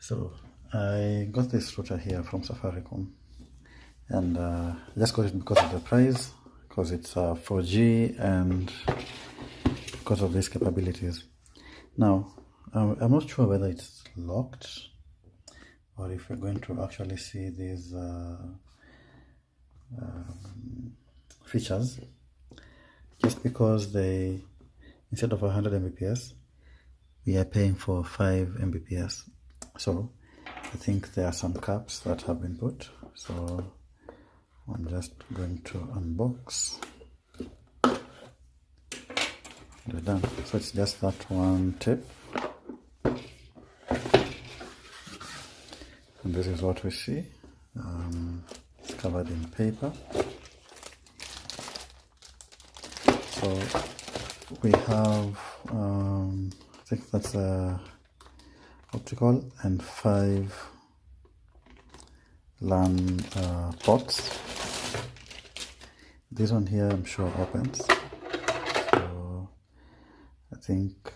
So I got this router here from Safaricom, and just got it because of the price, because it's 4G and because of these capabilities. Now I'm not sure whether it's locked or if we're going to actually see these features, just because they, instead of 100 Mbps, we are paying for 5 Mbps. So I think there are some caps that have been put. So I'm just going to unbox. We're done. So it's just that one tip. And this is what we see. It's covered in paper. So we have, I think that's optical and 5 LAN ports. This one here I'm sure opens. So I think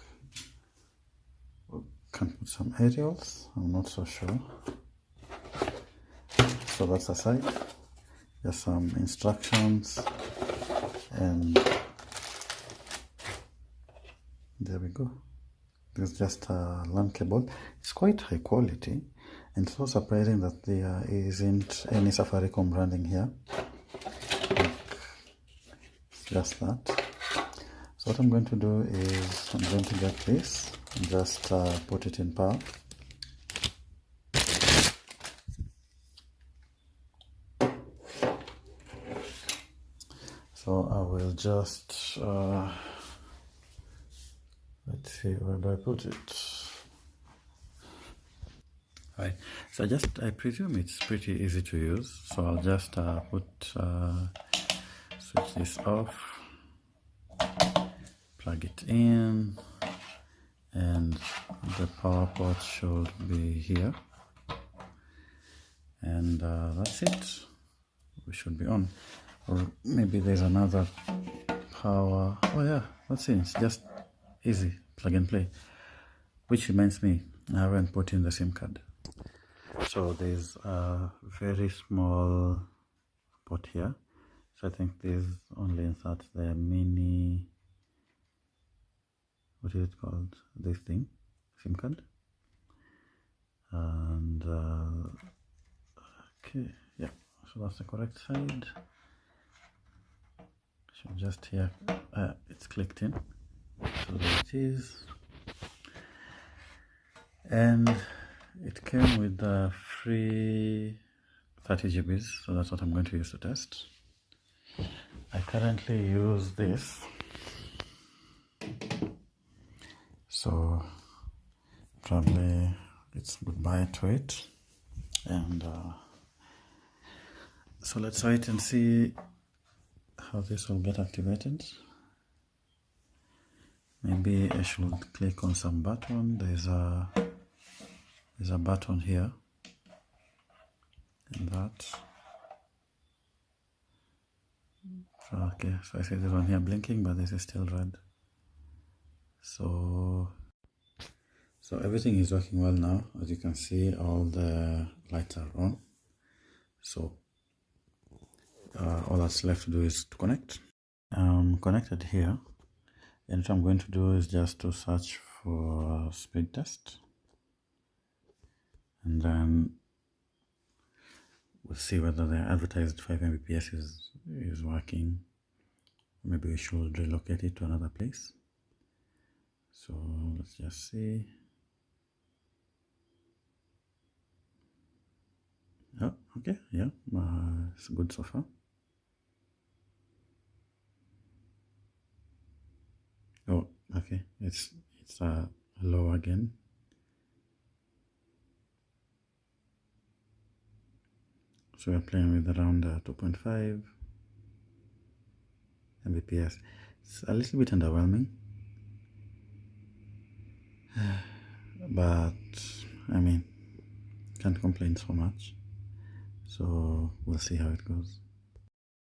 we can put some aerials. I'm not so sure. So that's aside. There's some instructions, and there we go. This is just a LAN cable. It's quite high quality, and so surprising that there isn't any Safaricom branding here. Like, it's just that. So what I'm going to do is I'm going to get this and just put it in power. So I will just let's see, where do I put it? Right, so I presume it's pretty easy to use. So I'll just switch this off, plug it in, and the power port should be here, and that's it. We should be on. Or maybe there's another power. Oh yeah, let's see. It's just easy, plug and play. Which reminds me, I haven't put in the SIM card. So there's a very small port here. So I think this only inserts the mini, what is it called? This thing, SIM card. And okay, yeah. So that's the correct side. So just here, it's clicked in. So there it is. And it came with the free 30 GBs, so that's what I'm going to use to test. I currently use this, so probably it's goodbye to it. And so let's wait and see how this will get activated. Maybe I should click on some button. There's a button here, and that. Okay, so I see this one here blinking, but this is still red. So everything is working well now. As you can see, all the lights are on. So all that's left to do is to connect. I'm connected here, and what I'm going to do is just to search for speed test, and then we'll see whether the advertised 5 Mbps is working. Maybe we should relocate it to another place. So let's just see. Oh, okay, yeah, it's good so far. Oh, okay, it's low again. So we're playing with around 2.5 Mbps. It's a little bit underwhelming, but I mean, can't complain so much. So we'll see how it goes.